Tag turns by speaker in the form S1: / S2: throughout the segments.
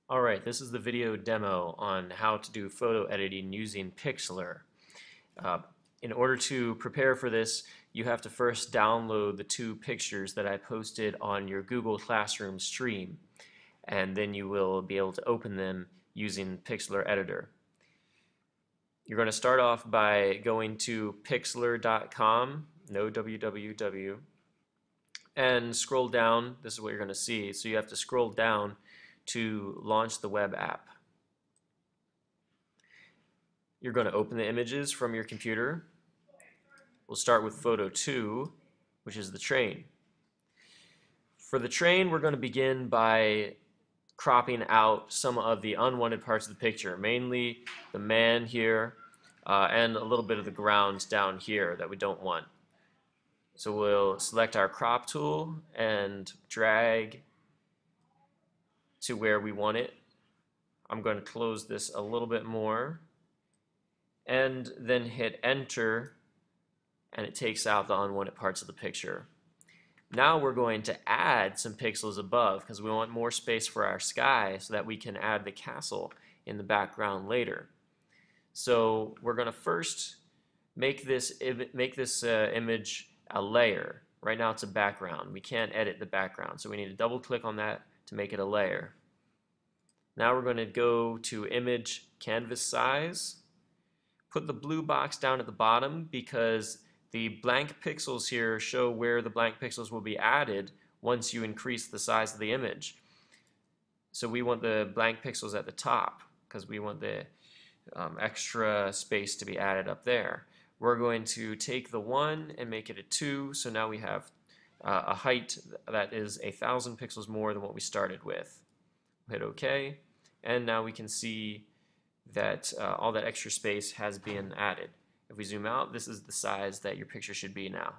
S1: Alright, this is the video demo on how to do photo editing using Pixlr. Uh, in order to prepare for this, you have to first download the two pictures that I posted on your Google Classroom stream, and then you will be able to open them using Pixlr Editor. You're going to start off by going to pixlr.com, no www, and scroll down. This is what you're going to see. So you have to scroll down to launch the web app. You're going to open the images from your computer. We'll start with photo 2, which is the train. For the train, we're going to begin by cropping out some of the unwanted parts of the picture, mainly the man here and a little bit of the ground down here that we don't want. So we'll select our crop tool and drag to where we want it. I'm going to close this a little bit more and then hit enter, and it takes out the unwanted parts of the picture. Now we're going to add some pixels above because we want more space for our sky so that we can add the castle in the background later. So we're going to first make this image a layer. Right now it's a background. We can't edit the background, so we need to double click on that to make it a layer. Now we're going to go to image canvas size. Put the blue box down at the bottom because the blank pixels here show where the blank pixels will be added once you increase the size of the image. So we want the blank pixels at the top because we want the extra space to be added up there. We're going to take the 1 and make it a 2, so now we have a height that is 1,000 pixels more than what we started with. Hit OK, and now we can see that all that extra space has been added. If we zoom out, this is the size that your picture should be now.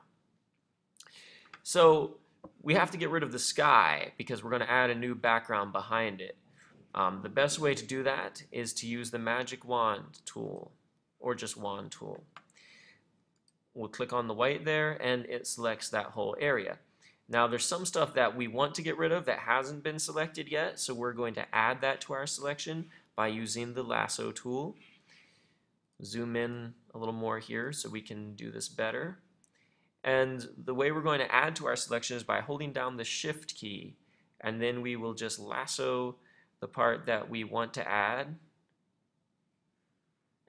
S1: So we have to get rid of the sky because we're going to add a new background behind it. The best way to do that is to use the magic wand tool or just wand tool. We'll click on the white there and it selects that whole area. Now there's some stuff that we want to get rid of that hasn't been selected yet, so we're going to add that to our selection by using the lasso tool. Zoom in a little more here so we can do this better. And the way we're going to add to our selection is by holding down the shift key, and then we will just lasso the part that we want to add.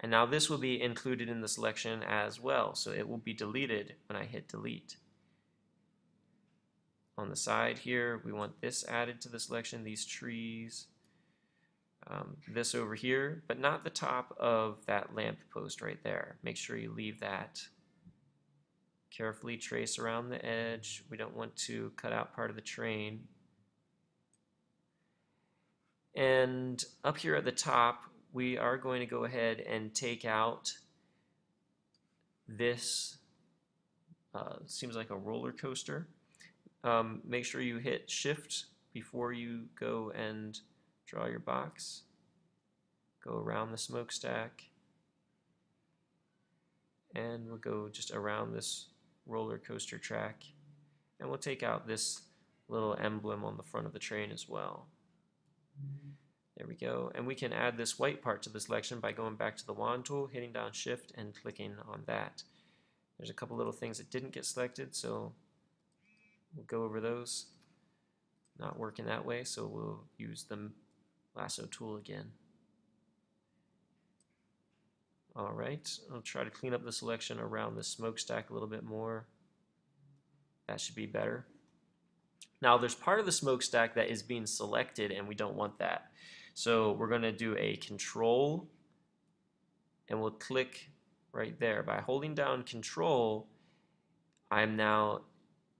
S1: And now this will be included in the selection as well, so it will be deleted when I hit delete. On the side here, we want this added to the selection, these trees, this over here, but not the top of that lamp post right there. Make sure you leave that. Carefully trace around the edge. We don't want to cut out part of the train. And up here at the top, we are going to go ahead and take out this, seems like a roller coaster. Make sure you hit shift before you go and draw your box. Go around the smokestack. And we'll go just around this roller coaster track. And we'll take out this little emblem on the front of the train as well. There we go. And we can add this white part to the selection by going back to the wand tool, hitting down shift and clicking on that. There's a couple little things that didn't get selected, so we'll go over those. Not working that way, so we'll use the lasso tool again. Alright, I'll try to clean up the selection around the smokestack a little bit more. That should be better. Now there's part of the smokestack that is being selected and we don't want that. So we're going to do a control and we'll click right there. By holding down control, I'm now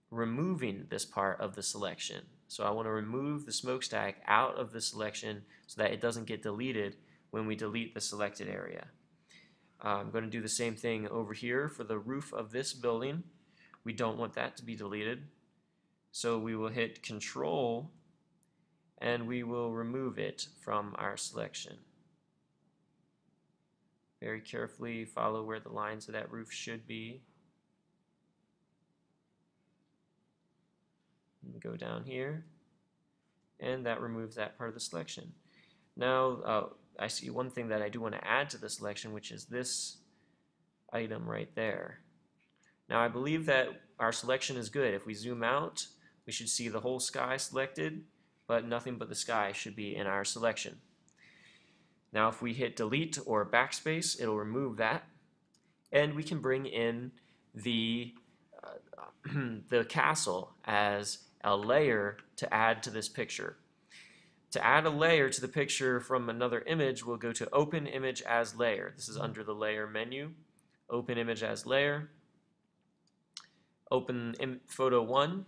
S1: removing this part of the selection. So I want to remove the smokestack out of the selection so that it doesn't get deleted when we delete the selected area. I'm going to do the same thing over here for the roof of this building. We don't want that to be deleted. So we will hit control and we will remove it from our selection. Very carefully follow where the lines of that roof should be. And go down here, and that removes that part of the selection. Now I see one thing that I do want to add to the selection, which is this item right there. Now I believe that our selection is good. If we zoom out, we should see the whole sky selected, but nothing but the sky should be in our selection. Now if we hit delete or backspace, it'll remove that, and we can bring in the the castle as a layer to add to this picture. To add a layer to the picture from another image, we'll go to Open Image as Layer. This is under the Layer menu. Open Image as Layer. Open Photo 1.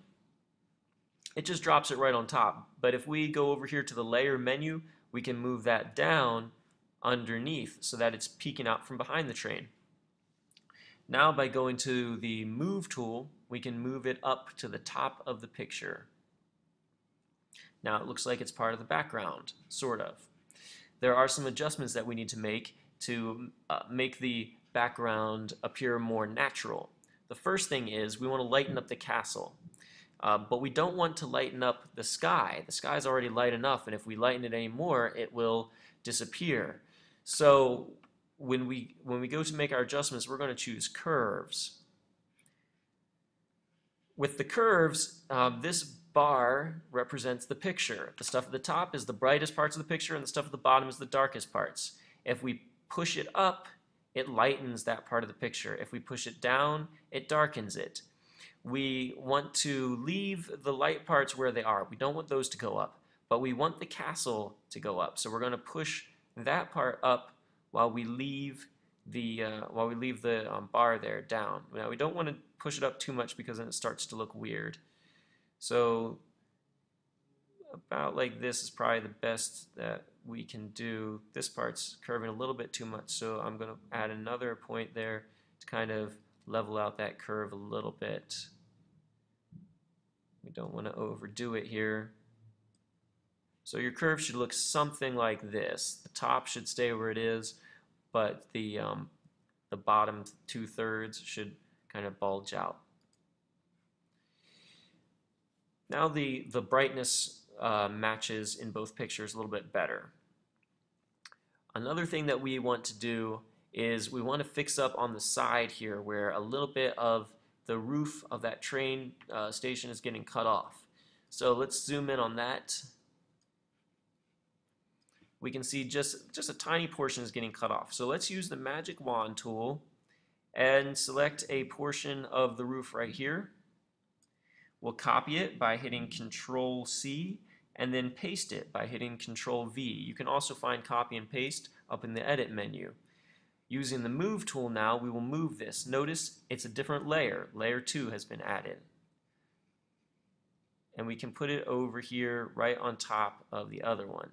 S1: It just drops it right on top. But if we go over here to the Layer menu, we can move that down underneath so that it's peeking out from behind the train. Now by going to the Move tool, we can move it up to the top of the picture. Now it looks like it's part of the background, sort of. There are some adjustments that we need to make the background appear more natural. The first thing is we want to lighten up the castle, but we don't want to lighten up the sky. The sky is already light enough, and if we lighten it anymore, it will disappear. So when we go to make our adjustments, we're going to choose curves. With the curves, this bar represents the picture. The stuff at the top is the brightest parts of the picture, and the stuff at the bottom is the darkest parts. If we push it up, it lightens that part of the picture. If we push it down, it darkens it. We want to leave the light parts where they are. We don't want those to go up, but we want the castle to go up. So we're going to push that part up while we leave the bar there down. Now we don't want to push it up too much because then it starts to look weird. So about like this is probably the best that we can do. This part's curving a little bit too much, so I'm going to add another point there to kind of level out that curve a little bit. We don't want to overdo it here. So your curve should look something like this. The top should stay where it is, but the bottom 2/3 should kind of bulge out. Now the brightness matches in both pictures a little bit better. Another thing that we want to do is we want to fix up on the side here where a little bit of the roof of that train station is getting cut off. So let's zoom in on that. We can see just a tiny portion is getting cut off. So let's use the magic wand tool and select a portion of the roof right here. We'll copy it by hitting Control C and then paste it by hitting Control V. You can also find copy and paste up in the edit menu. Using the move tool now, we will move this. Notice it's a different layer. Layer 2 has been added. And we can put it over here right on top of the other one.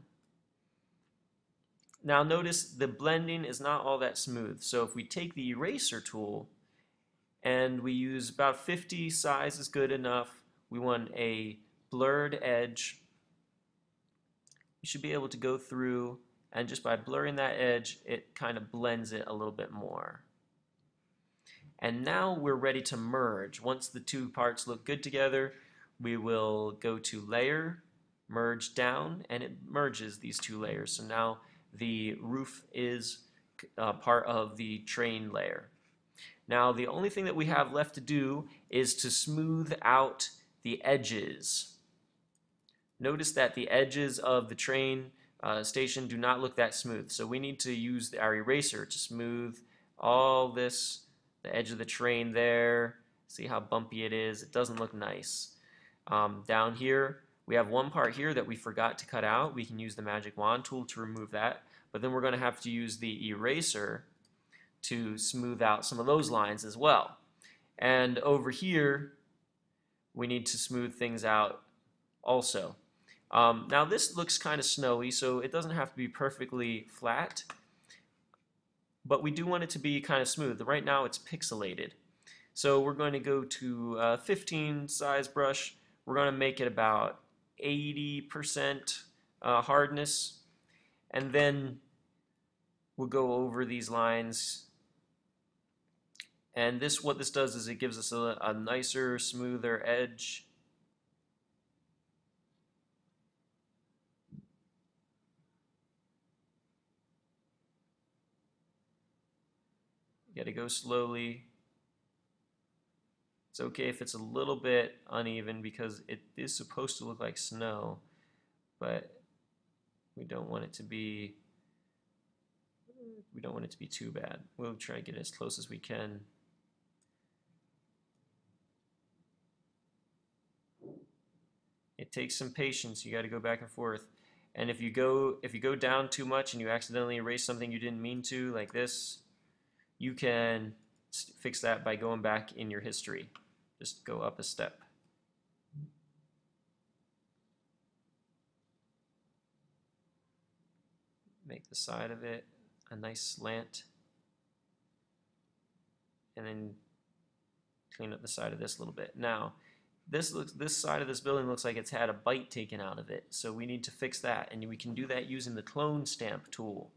S1: Now notice the blending is not all that smooth. So if we take the eraser tool and we use about 50 size is good enough, we want a blurred edge. You should be able to go through, and just by blurring that edge, it kind of blends it a little bit more. And now we're ready to merge. Once the two parts look good together, we will go to Layer, Merge Down, and it merges these two layers. So now the roof is part of the train layer. Now the only thing that we have left to do is to smooth out the edges. Notice that the edges of the train station do not look that smooth, so we need to use our eraser to smooth all this, the edge of the train there. See how bumpy it is? It doesn't look nice. Down here we have one part here that we forgot to cut out. We can use the magic wand tool to remove that, but then we're going to have to use the eraser to smooth out some of those lines as well. And over here we need to smooth things out also. Now this looks kind of snowy, so it doesn't have to be perfectly flat, but we do want it to be kind of smooth. Right now it's pixelated. So we're going to go to 15 size brush. We're going to make it about 80% hardness, and then we'll go over these lines. And what this does is it gives us a nicer, smoother edge. You gotta go slowly. It's okay if it's a little bit uneven because it is supposed to look like snow, but we don't want it to be too bad. We'll try to get as close as we can. It takes some patience. You got to go back and forth. And if you go down too much and you accidentally erase something you didn't mean to, like this, you can fix that by going back in your history. Just go up a step. Make the side of it a nice slant. And then clean up the side of this a little bit. Now, this side of this building looks like it's had a bite taken out of it, so we need to fix that, and we can do that using the clone stamp tool.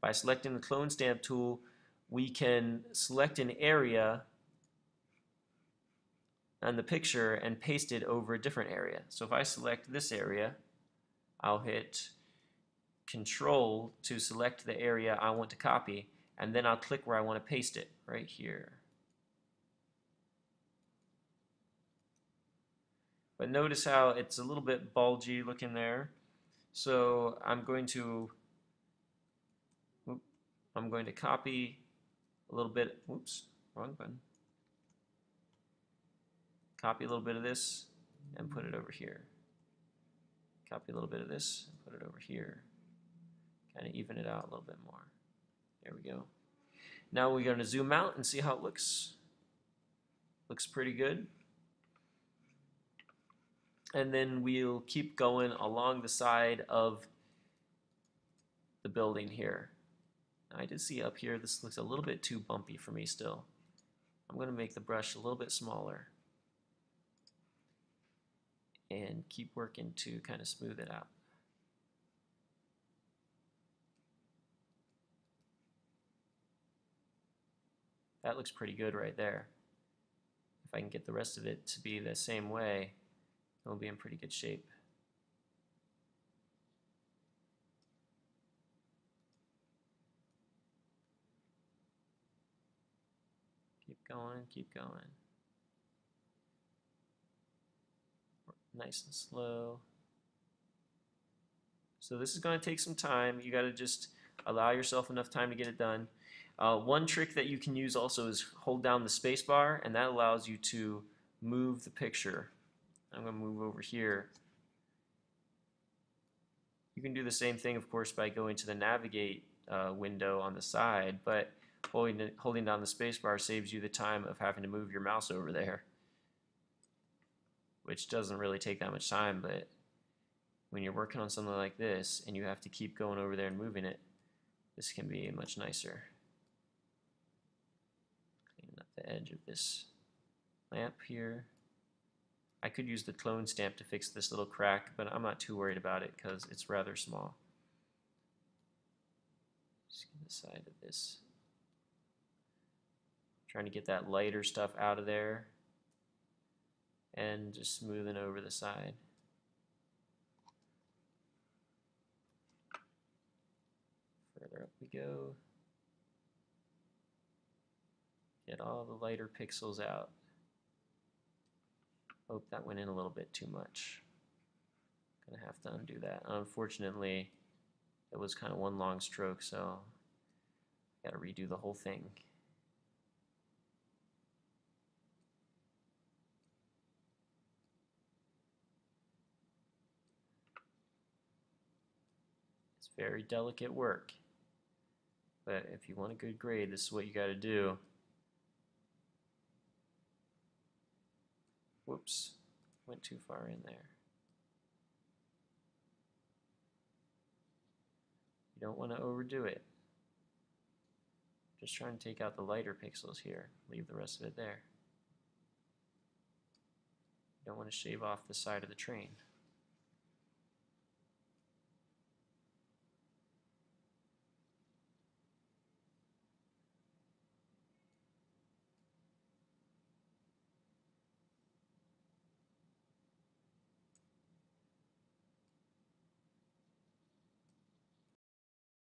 S1: By selecting the clone stamp tool, we can select an area on the picture and paste it over a different area. So if I select this area, I'll hit Control to select the area I want to copy, and then I'll click where I want to paste it, right here. But notice how it's a little bit bulgy looking there. So I'm going to copy a little bit, oops, wrong button. Copy a little bit of this and put it over here. Copy a little bit of this and put it over here. Kind of even it out a little bit more. There we go. Now we're going to zoom out and see how it looks. Looks pretty good. And then we'll keep going along the side of the building here. Now, I did see up here this looks a little bit too bumpy for me still. I'm going to make the brush a little bit smaller and keep working to kind of smooth it out. That looks pretty good right there. If I can get the rest of it to be the same way, it'll be in pretty good shape. Keep going, keep going. Nice and slow. So this is going to take some time. You got to just allow yourself enough time to get it done. One trick that you can use also is hold down the space bar, and that allows you to move the picture. I'm going to move over here. You can do the same thing, of course, by going to the navigate window on the side, but holding down the space bar saves you the time of having to move your mouse over there, which doesn't really take that much time, but when you're working on something like this and you have to keep going over there and moving it, this can be much nicer. Cleaning up the edge of this lamp here. I could use the clone stamp to fix this little crack, but I'm not too worried about it because it's rather small. Just get the side of this. Trying to get that lighter stuff out of there and just smoothing over the side. Further up we go. Get all the lighter pixels out. Oh, that went in a little bit too much. Gonna have to undo that. Unfortunately, it was kind of one long stroke, so I gotta redo the whole thing. It's very delicate work, but if you want a good grade, this is what you gotta do. Whoops, went too far in there. You don't want to overdo it. Just try and take out the lighter pixels here. Leave the rest of it there. You don't want to shave off the side of the train.